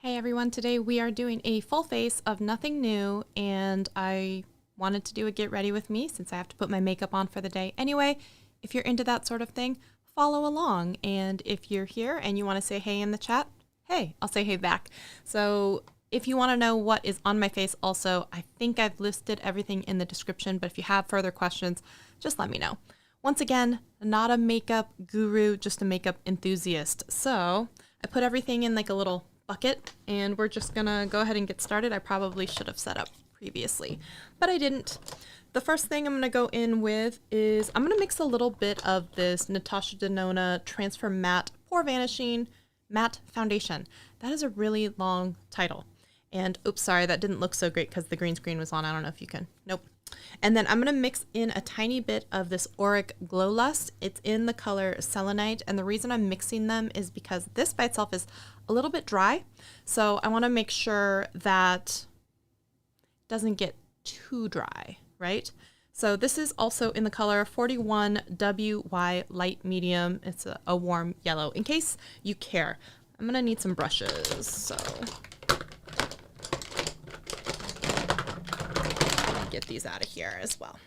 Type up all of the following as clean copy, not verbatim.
Hey everyone, today we are doing a full face of nothing new, and I wanted to do a get ready with me since I have to put my makeup on for the day anyway. If you're into that sort of thing, follow along, and if you're here and you want to say hey in the chat, hey, I'll say hey back. So if you want to know what is on my face also, I think I've listed everything in the description, but if you have further questions, just let me know. Once again, not a makeup guru, just a makeup enthusiast. So I put everything in like a little bucket and we're just gonna go ahead and get started. I probably should have set up previously, but I didn't. The first thing I'm gonna go in with is I'm gonna mix a little bit of this Natasha Denona Transfer Matte Pore Vanishing Matte Foundation. That is a really long title. And oops, sorry, that didn't look so great because the green screen was on. I don't know if you can, nope. And then I'm gonna mix in a tiny bit of this Auric Glow Lust. It's in the color Selenite, and the reason I'm mixing them is because this by itself is a little bit dry. So I wanna make sure that it doesn't get too dry, right? So this is also in the color 41WY Light Medium. It's a warm yellow, in case you care. I'm gonna need some brushes, so. Get these out of here as well.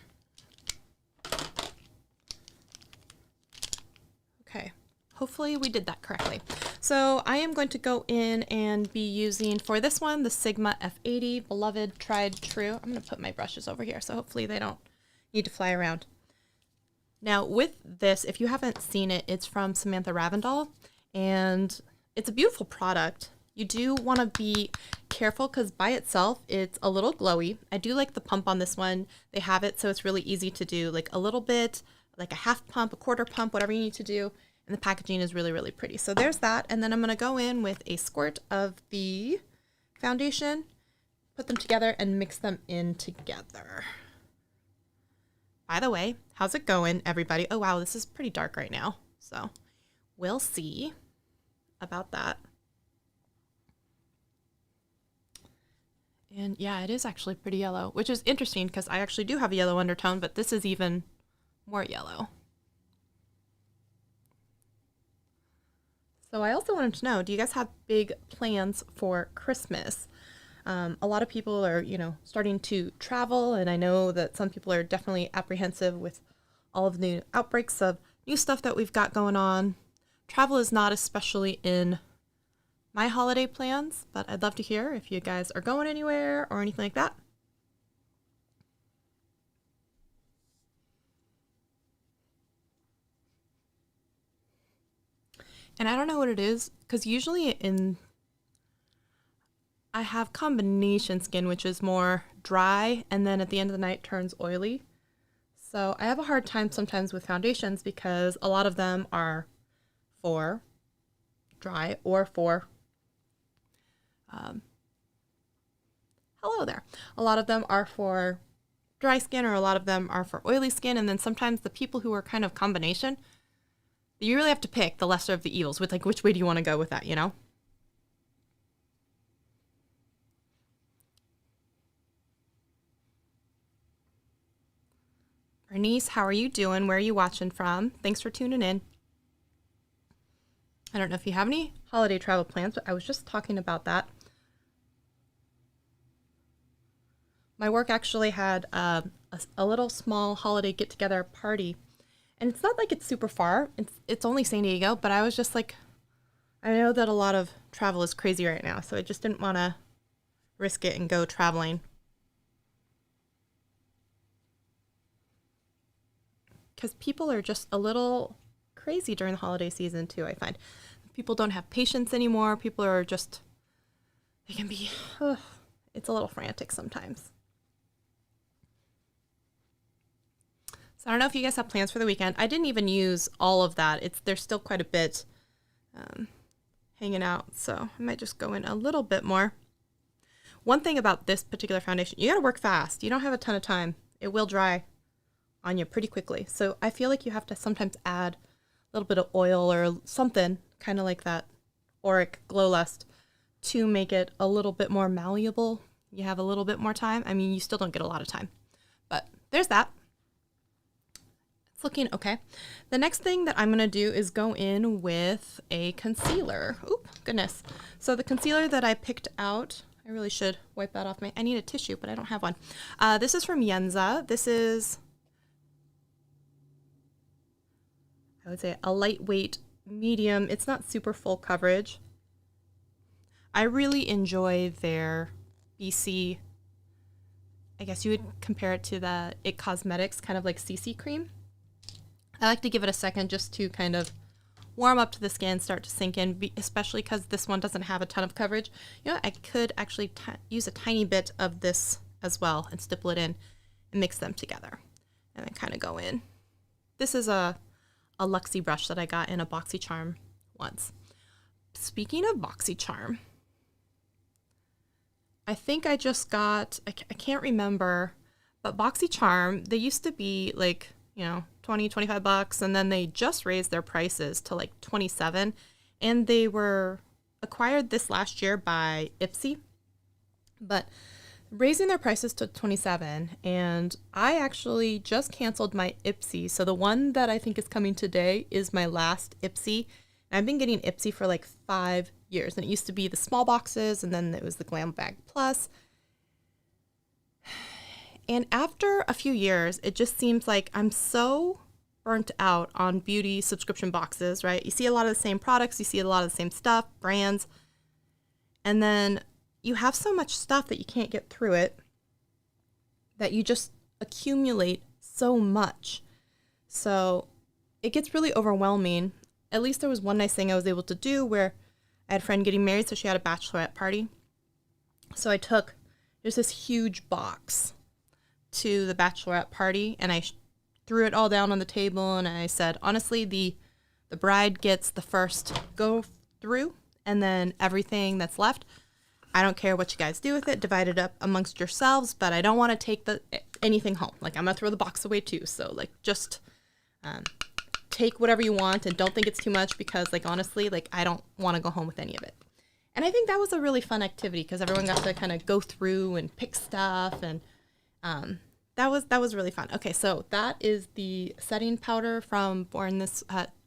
Okay, hopefully we did that correctly. So I am going to go in and be using for this one the Sigma F80, beloved, tried, true. I'm going to put my brushes over here so hopefully they don't need to fly around. Now with this, if you haven't seen it, it's from Samantha Ravndal and it's a beautiful product. You do want to be careful because by itself, it's a little glowy. I do like the pump on this one. They have it so it's really easy to do like a little bit, like a half pump, a quarter pump, whatever you need to do. And the packaging is really, really pretty. So there's that. And then I'm going to go in with a squirt of the foundation, put them together and mix them in together. By the way, how's it going, everybody? Oh, wow, this is pretty dark right now. So we'll see about that. And yeah, it is actually pretty yellow, which is interesting because I actually do have a yellow undertone, but this is even more yellow. So I also wanted to know, do you guys have big plans for Christmas? A lot of people are, starting to travel, and I know that some people are definitely apprehensive with all of the outbreaks of new stuff that we've got going on. Travel is not especially in my holiday plans, but I'd love to hear if you guys are going anywhere or anything like that. And I don't know what it is, because usually I have combination skin, which is more dry, and then at the end of the night turns oily. So I have a hard time sometimes with foundations because a lot of them are for dry or for hello there. A lot of them are for dry skin or a lot of them are for oily skin. And then sometimes the people who are kind of combination, you really have to pick the lesser of the evils with like, which way do you want to go with that, Bernice, how are you doing? Where are you watching from? Thanks for tuning in. I don't know if you have any holiday travel plans, but I was just talking about that. My work actually had a little small holiday get-together party, and it's not like it's super far. It's only San Diego, but I was just like, I know that a lot of travel is crazy right now, so I just didn't want to risk it and go traveling. Because people are just a little crazy during the holiday season too, I find. People don't have patience anymore. People are just, they can be, it's a little frantic sometimes. So I don't know if you guys have plans for the weekend. I didn't even use all of that. There's still quite a bit hanging out, so I might just go in a little bit more. One thing about this particular foundation, you gotta work fast. You don't have a ton of time. It will dry on you pretty quickly. So I feel like you have to sometimes add a little bit of oil or something, kind of like that Auric Glow Lust, to make it a little bit more malleable. You have a little bit more time. I mean, you still don't get a lot of time, but there's that. looking okay. The next thing that I'm going to do is go in with a concealer. Oop, goodness. So the concealer that I picked out, I really should wipe that off. I need a tissue, but I don't have one. This is from Yenza. This is, I would say, a lightweight medium. It's not super full coverage. I really enjoy their BC, I guess you would compare it to the It Cosmetics kind of like CC cream. I like to give it a second just to kind of warm up to the skin, start to sink in, especially because this one doesn't have a ton of coverage. You know, I could actually use a tiny bit of this as well and stipple it in and mix them together and then kind of go in. This is a Luxie brush that I got in a BoxyCharm once. Speaking of BoxyCharm, I think I just got, I can't remember, but BoxyCharm, they used to be like, you know, 20, 25 bucks, and then they just raised their prices to like 27, and they were acquired this last year by Ipsy, but raising their prices to 27, and I actually just canceled my Ipsy, so the one that I think is coming today is my last Ipsy, and I've been getting Ipsy for like 5 years, and it used to be the small boxes, and then it was the Glam Bag Plus. And after a few years, it just seems like I'm so burnt out on beauty subscription boxes, right? You see a lot of the same products, you see a lot of the same stuff, brands, and then you have so much stuff that you can't get through it, that you just accumulate so much. So it gets really overwhelming. At least there was one nice thing I was able to do where I had a friend getting married, so she had a bachelorette party. So I took, there's this huge box to the bachelorette party, and I threw it all down on the table, and I said, honestly, the bride gets the first go through, and then everything that's left, I don't care what you guys do with it, divide it up amongst yourselves, but I don't want to take anything home. Like, I'm gonna throw the box away too, so like just take whatever you want and don't think it's too much, because like honestly, like I don't want to go home with any of it. And I think that was a really fun activity because everyone got to kind of go through and pick stuff, and that was really fun. Okay, so that is the setting powder from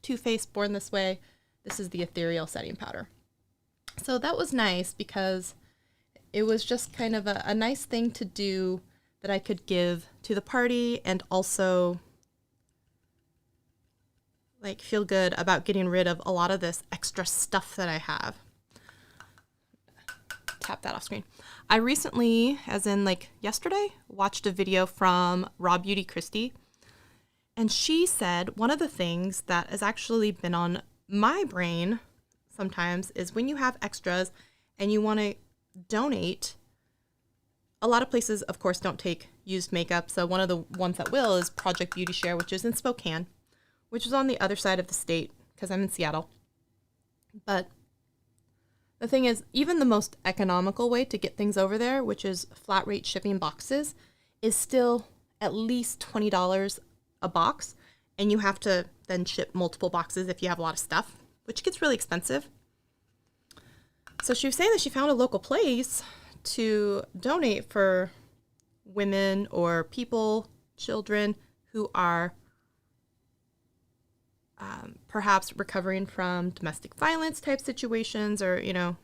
Too Faced Born This Way. This is the Ethereal setting powder. So that was nice because it was just kind of a nice thing to do that I could give to the party and also like feel good about getting rid of a lot of this extra stuff that I have. Tap that off screen. I recently, as in like yesterday, watched a video from Raw Beauty Christie, and she said one of the things that has actually been on my brain sometimes is when you have extras and you want to donate. A lot of places, of course, don't take used makeup, so one of the ones that will is Project Beauty Share, which is in Spokane, which is on the other side of the state because I'm in Seattle. But the thing is, even the most economical way to get things over there, which is flat rate shipping boxes, is still at least $20 a box, and you have to then ship multiple boxes if you have a lot of stuff, which gets really expensive. So she was saying that she found a local place to donate for women or people, children who are perhaps recovering from domestic violence type situations or, you know,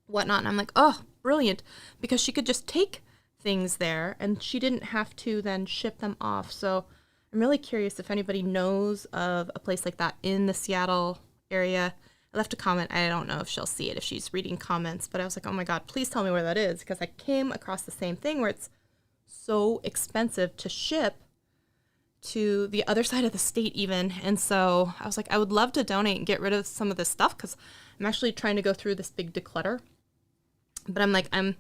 whatnot. And I'm like, oh, brilliant, because she could just take things there and she didn't have to then ship them off. So I'm really curious if anybody knows of a place like that in the Seattle area. I left a comment. I don't know if she'll see it if she's reading comments, but I was like, oh my God, please tell me where that is, because I came across the same thing where it's so expensive to ship to the other side of the state even. And so I was like, I would love to donate and get rid of some of this stuff because I'm actually trying to go through this big declutter. But I'm like, I'm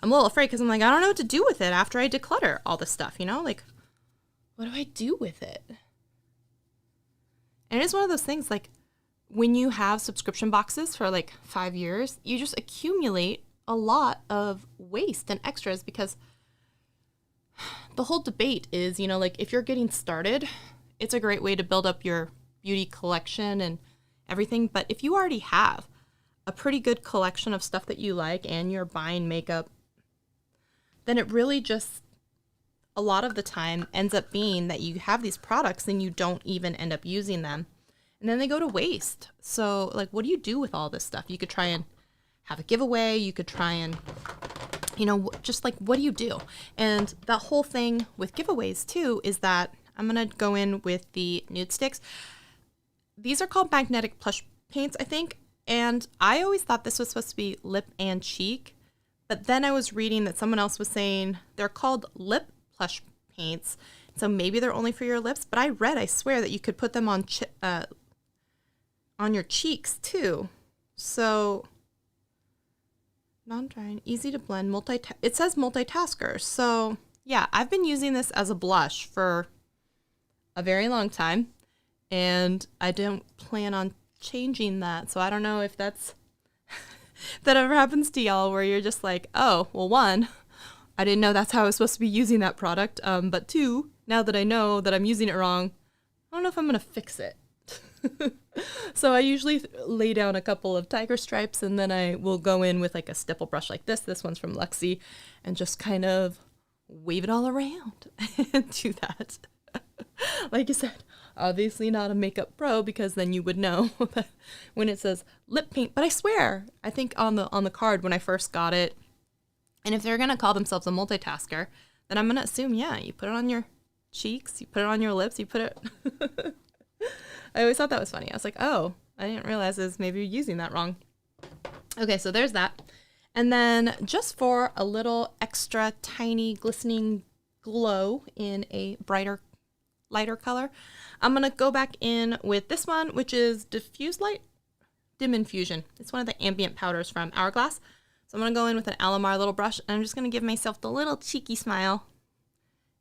a little afraid because I'm like, I don't know what to do with it after I declutter all this stuff, you know? Like, what do I do with it? And it's one of those things, like, when you have subscription boxes for like 5 years, you just accumulate a lot of waste and extras because the whole debate is, you know, like if you're getting started, it's a great way to build up your beauty collection and everything. But if you already have a pretty good collection of stuff that you like and you're buying makeup, then it really just a lot of the time ends up being that you have these products and you don't even end up using them. And then they go to waste. So like, what do you do with all this stuff? You could try and have a giveaway. You could try and, you know, just like, what do you do? And that whole thing with giveaways too is that I'm going to go in with the Nudestix. These are called magnetic plush paints, I think. And I always thought this was supposed to be lip and cheek. But then I was reading that someone else was saying they're called lip plush paints. So maybe they're only for your lips. But I read, I swear, that you could put them on your cheeks too. So non-drying, easy to blend, it says multitasker. So yeah, I've been using this as a blush for a very long time. And I don't plan on changing that. So I don't know if that's that ever happens to y'all where you're just like, oh, well, one, I didn't know that's how I was supposed to be using that product. But two, now that I know that I'm using it wrong, I don't know if I'm going to fix it. So I usually lay down a couple of tiger stripes and then I will go in with like a stipple brush like this. This one's from Luxie, and just kind of wave it all around and do that. Like I said, obviously not a makeup pro, because then you would know that when it says lip paint. But I swear, I think on the card when I first got it, and if they're gonna call themselves a multitasker, then I'm gonna assume, yeah, you put it on your cheeks, you put it on your lips, you put it. I always thought that was funny. I was like, oh, I didn't realize I was maybe using that wrong. Okay, so there's that. And then just for a little extra tiny glistening glow in a lighter color, I'm going to go back in with this one, which is Diffused Light Dim Infusion. It's one of the ambient powders from Hourglass. So I'm going to go in with an Alamar little brush, and I'm just going to give myself the little cheeky smile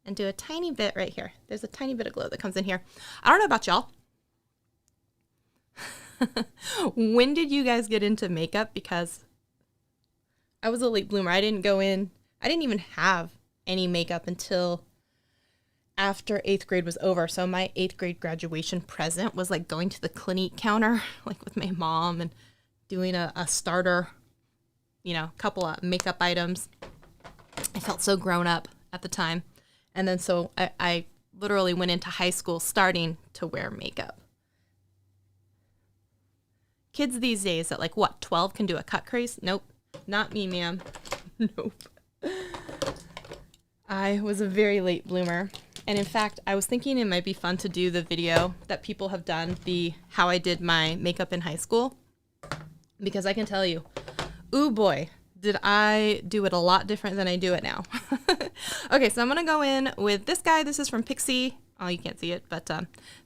and do a tiny bit right here. There's a tiny bit of glow that comes in here. I don't know about y'all. When did you guys get into makeup? Because I was a late bloomer. I didn't even have any makeup until after 8th grade was over. So my 8th grade graduation present was like going to the Clinique counter, like with my mom, and doing a starter, couple of makeup items. I felt so grown up at the time. And then so I literally went into high school starting to wear makeup. Kids these days at 12 can do a cut crease? Nope. Not me, ma'am. Nope. I was a very late bloomer. And in fact, I was thinking it might be fun to do the video that people have done, how I did my makeup in high school. Because I can tell you, ooh boy, did I do it a lot different than I do it now. Okay, so I'm going to go in with this guy. This is from Pixi. Oh, you can't see it, but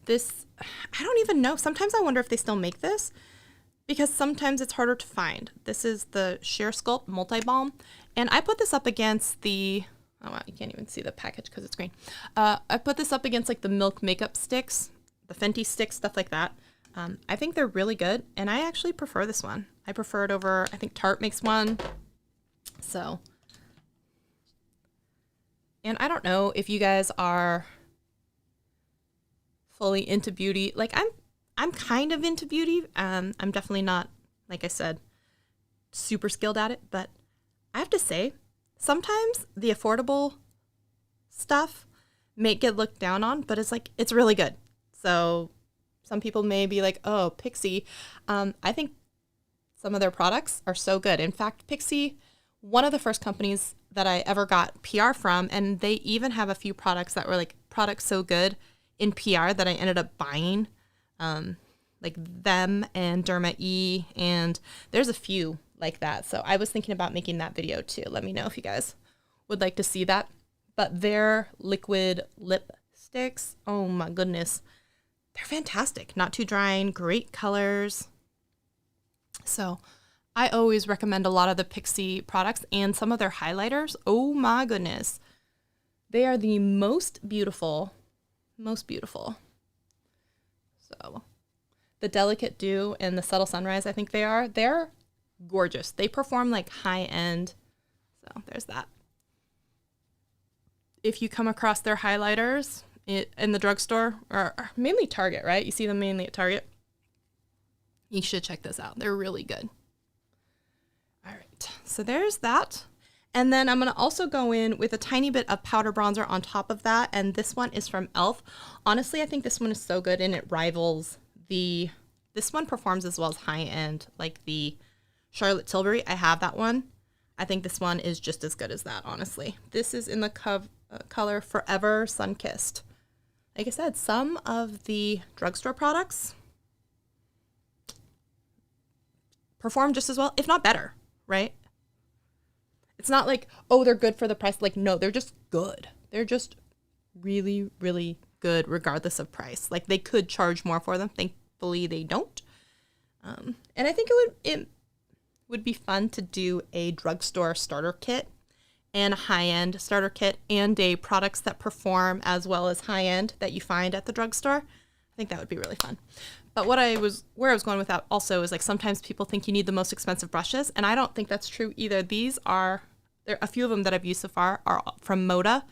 this, I don't even know. Sometimes I wonder if they still make this, because sometimes it's harder to find. This is the Sheer Sculpt Multi-Balm. And I put this up against oh wow, you can't even see the package because it's green. I put this up against the Milk makeup sticks, the Fenty sticks, stuff like that. I think they're really good, and I actually prefer this one. I prefer it over, I think Tarte makes one. So, and I don't know if you guys are fully into beauty. I'm kind of into beauty. I'm definitely not, like I said, super skilled at it, but I have to say, sometimes the affordable stuff may get looked down on, but it's really good. So some people may be like, oh, Pixi. I think some of their products are so good. In fact, Pixi, one of the first companies that I ever got PR from, and they even have a few products that were products so good in PR that I ended up buying. Like them and Derma E, and there's a few like that. So I was thinking about making that video too. Let me know if you guys would like to see that. But their liquid lipsticks, oh my goodness, they're fantastic. Not too drying, great colors. So I always recommend a lot of the Pixi products, and some of their highlighters. Oh my goodness. They are the most beautiful. So the Delicate Dew and the Subtle Sunrise, I think they're gorgeous. They perform high end. So there's that. If you come across their highlighters in the drugstore, or mainly Target, right? You see them mainly at Target. You should check those out. They're really good. All right. So there's that. And then I'm going to also go in with a tiny bit of powder bronzer on top of that. And this one is from e.l.f. Honestly, I think this one is so good and it rivals this one performs as well as high-end, like the Charlotte Tilbury. I have that one. I think this one is just as good as that, honestly. This is in the color Forever Sun-Kissed. Like I said, some of the drugstore products perform just as well, if not better, right? It's not like, oh, they're good for the price. Like, no, they're just good. They're just really, really good regardless of price. Like, they could charge more for them. Thankfully, they don't. And I think it would be fun to do a drugstore starter kit and a high-end starter kit and a products that perform as well as high-end that you find at the drugstore. I think that would be really fun. But where I was going with that also is like sometimes people think you need the most expensive brushes, and I don't think that's true either. There are a few of them that I've used so far are from Moda.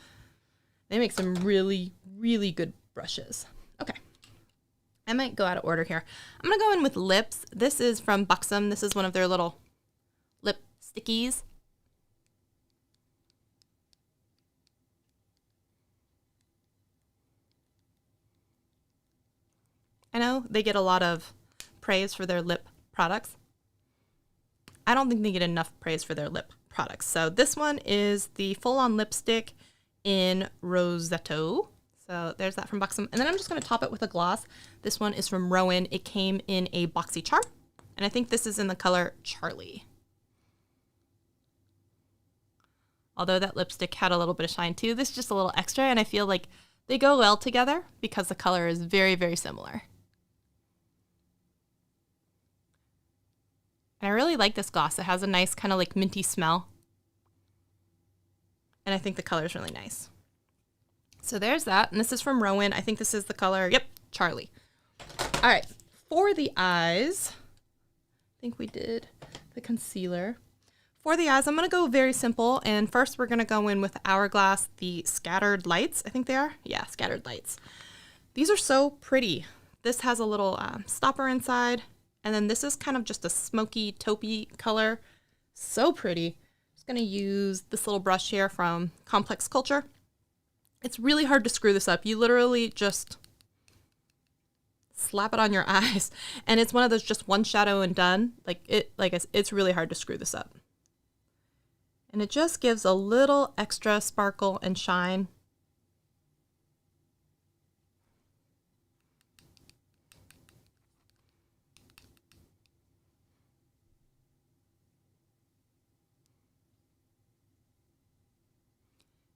They make some really, really good brushes. Okay. I might go out of order here. I'm going to go in with lips. This is from Buxom. This is one of their little lip stickies. I know they get a lot of praise for their lip products. I don't think they get enough praise for their lip products. So this one is the full-on lipstick in Rosetto. So there's that from Buxom. And then I'm just going to top it with a gloss. This one is from Rowan. It came in a boxy charm. And I think this is in the color Charlie. Although that lipstick had a little bit of shine too. This is just a little extra, and I feel like they go well together because the color is very, very similar. And I really like this gloss. It has a nice kind of like minty smell. And I think the color is really nice. So there's that. And this is from Rowan. I think this is the color, yep, Charlie. All right, for the eyes, I think we did the concealer. For the eyes, I'm going to go very simple. And first we're going to go in with Hourglass, the Scattered Lights, I think they are. Yeah, Scattered Lights. These are so pretty. This has a little stopper inside. And then this is kind of just a smoky, taupey color. So pretty. I'm just going to use this little brush here from Complex Culture. It's really hard to screw this up. You literally just slap it on your eyes. And it's one of those just one shadow and done. It's really hard to screw this up. And it just gives a little extra sparkle and shine.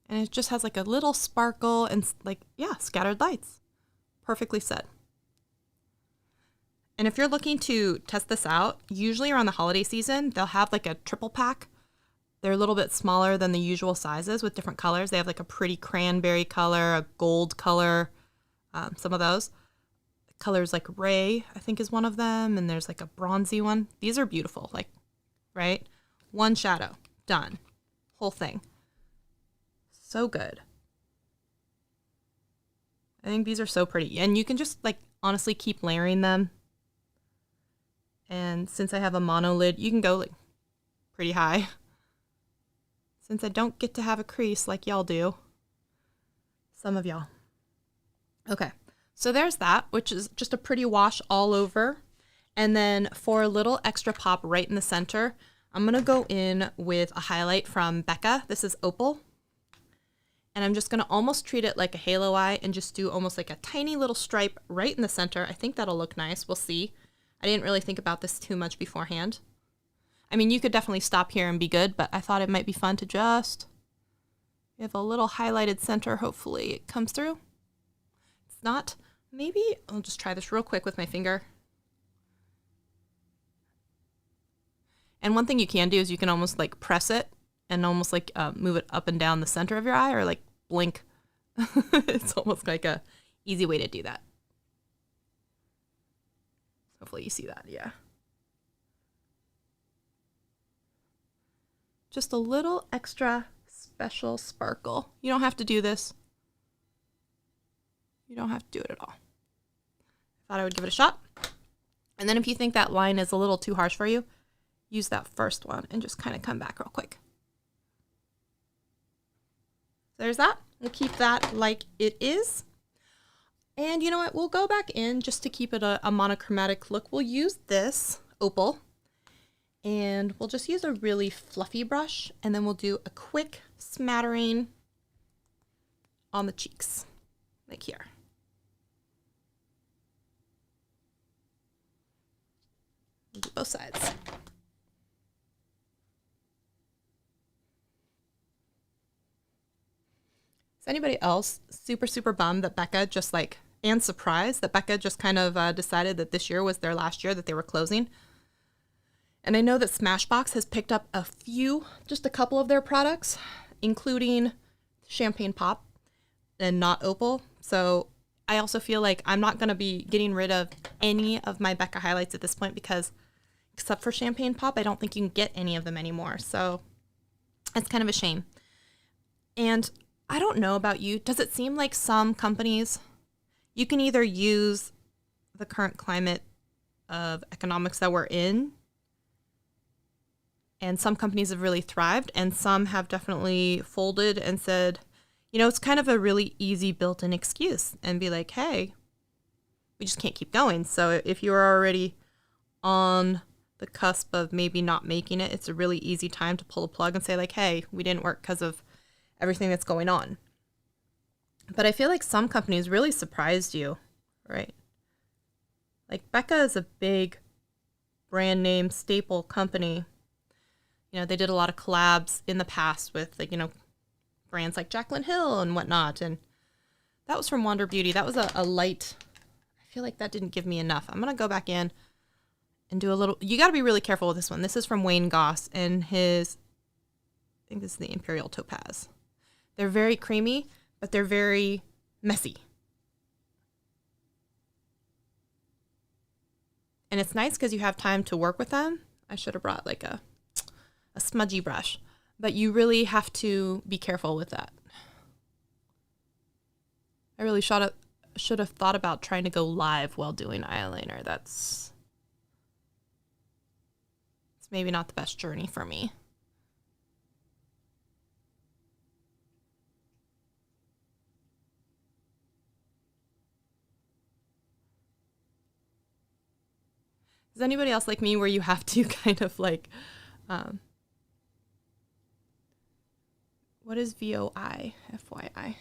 And it just has like a little sparkle and scattered lights. Perfectly said. And if you're looking to test this out, usually around the holiday season, they'll have like a triple pack. They're a little bit smaller than the usual sizes with different colors. They have like a pretty cranberry color, a gold color, some of those. Colors like Ray, I think is one of them. And there's like a bronzy one. These are beautiful, right? One shadow, done. Whole thing. So good. I think these are so pretty. And you can just honestly keep layering them. And since I have a mono lid, you can go pretty high. Since I don't get to have a crease like y'all do. Some of y'all. Okay, so there's that, which is just a pretty wash all over. And then for a little extra pop right in the center, I'm going to go in with a highlight from Becca. This is Opal. And I'm just going to almost treat it like a halo eye and just do almost like a tiny little stripe right in the center. I think that'll look nice. We'll see. I didn't really think about this too much beforehand. I mean, you could definitely stop here and be good, but I thought it might be fun to just give a little highlighted center. Hopefully it comes through. It's not. Maybe I'll just try this real quick with my finger. And one thing you can do is you can almost press it and almost move it up and down the center of your eye, or blink. It's almost like a easy way to do that. Hopefully you see that, yeah. Just a little extra special sparkle. You don't have to do this. You don't have to do it at all. I thought I would give it a shot. And then if you think that line is a little too harsh for you, use that first one and just kind of come back real quick. there's that. We'll keep that like it is. And you know what? We'll go back in just to keep it a monochromatic look. We'll use this opal. And we'll just use a really fluffy brush. And then we'll do a quick smattering on the cheeks. Like here. We'll do both sides. Is anybody else super bummed that Becca just like, and surprised that Becca just kind of decided that this year was their last year that they were closing? And I know that Smashbox has picked up just a couple of their products, including Champagne Pop and not Opal. So I also feel like I'm not going to be getting rid of any of my Becca highlights at this point because except for Champagne Pop, I don't think you can get any of them anymore. So it's kind of a shame. And I don't know about you. Does it seem like some companies, you can either use the current climate of economics that we're in, and some companies have really thrived, and some have definitely folded and said, you know, it's kind of a really easy built-in excuse and be like, hey, we just can't keep going. So if you're already on the cusp of maybe not making it, it's a really easy time to pull a plug and say like, hey, we didn't work because of everything that's going on. But I feel like some companies really surprised you, right? Like Becca is a big brand name staple company. You know, they did a lot of collabs in the past with like, you know, brands like Jaclyn Hill and whatnot. And that was from Wander Beauty. That was a light. I feel like that didn't give me enough. I'm going to go back in and do a little, you got to be really careful with this one. This is from Wayne Goss and his, I think this is the Imperial Topaz. They're very creamy, but they're very messy. And it's nice because you have time to work with them. I should have brought like a smudgy brush, but you really have to be careful with that. I really should have thought about trying to go live while doing eyeliner. It's maybe not the best journey for me. Is anybody else like me where you have to kind of like, what is VOI, FYI?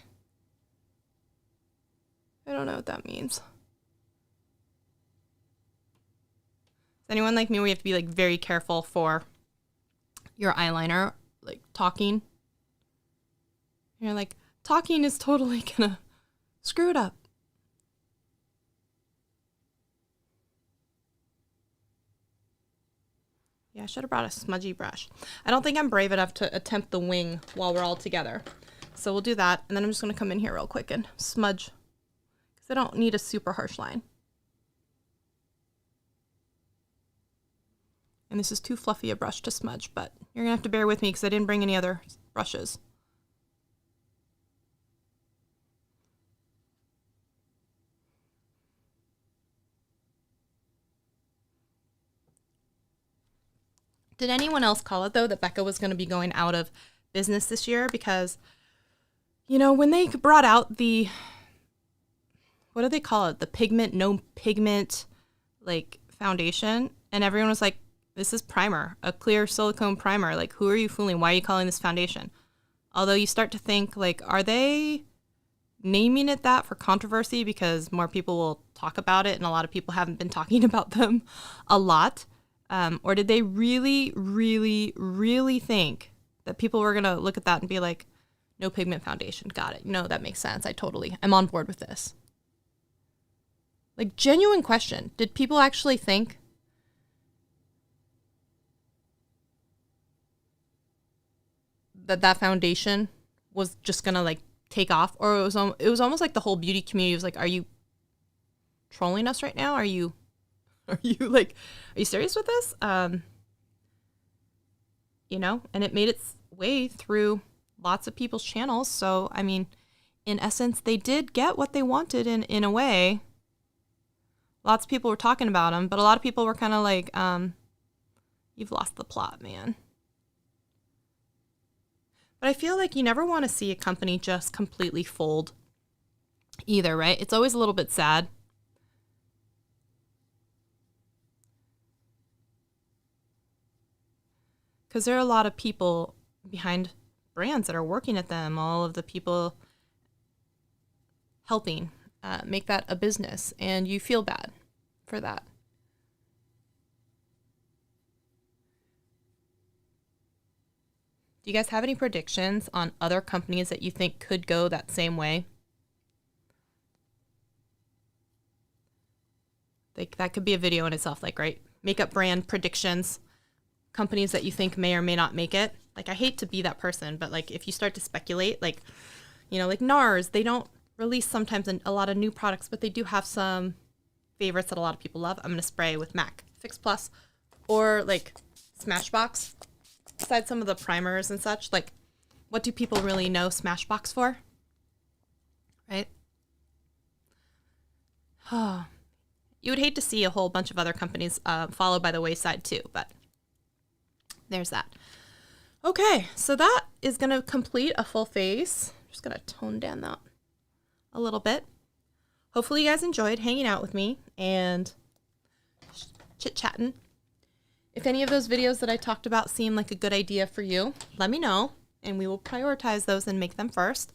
I don't know what that means. Is anyone like me where you have to be like very careful for your eyeliner, like talking? You're like, talking is totally gonna screw it up. Yeah, I should have brought a smudgy brush. I don't think I'm brave enough to attempt the wing while we're all together. So we'll do that. And then I'm just going to come in here real quick and smudge. Because I don't need a super harsh line. And this is too fluffy a brush to smudge, but you're going to have to bear with me because I didn't bring any other brushes. Did anyone else call it, though, that Becca was going to be going out of business this year? Because, you know, when they brought out the, what do they call it? The pigment, no pigment, like, foundation. And everyone was like, this is primer, a clear silicone primer. Like, who are you fooling? Why are you calling this foundation? Although you start to think, like, are they naming it that for controversy because more people will talk about it and a lot of people haven't been talking about them a lot? Or did they really, really, really think that people were going to look at that and be like, no pigment foundation. Got it. No, that makes sense. I'm on board with this. Like, genuine question. Did people actually think that foundation was just going to like take off? Or it was almost like the whole beauty community was like, are you trolling us right now? Are you serious with this? You know, and it made its way through lots of people's channels. So, I mean, in essence, they did get what they wanted in a way. Lots of people were talking about them, but a lot of people were kind of like, you've lost the plot, man. But I feel like you never want to see a company just completely fold either, right? It's always a little bit sad. Because there are a lot of people behind brands that are working at them, all of the people helping make that a business, and you feel bad for that. Do you guys have any predictions on other companies that you think could go that same way? Like, that could be a video in itself, like, right? Makeup brand predictions, companies that you think may or may not make it. Like, I hate to be that person, but like, if you start to speculate, like, you know, like NARS, they don't release sometimes a lot of new products, but they do have some favorites that a lot of people love. I'm going to spray with MAC Fix Plus or like Smashbox. Besides some of the primers and such, like, what do people really know Smashbox for? Right? You would hate to see a whole bunch of other companies follow by the wayside too, but there's that. Okay, so that is going to complete a full face. Just going to tone down that a little bit. Hopefully you guys enjoyed hanging out with me and chit-chatting. If any of those videos that I talked about seem like a good idea for you, let me know, and we will prioritize those and make them first.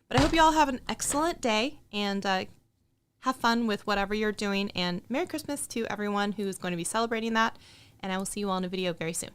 But I hope you all have an excellent day, and have fun with whatever you're doing, and Merry Christmas to everyone who's going to be celebrating that, and I will see you all in a video very soon.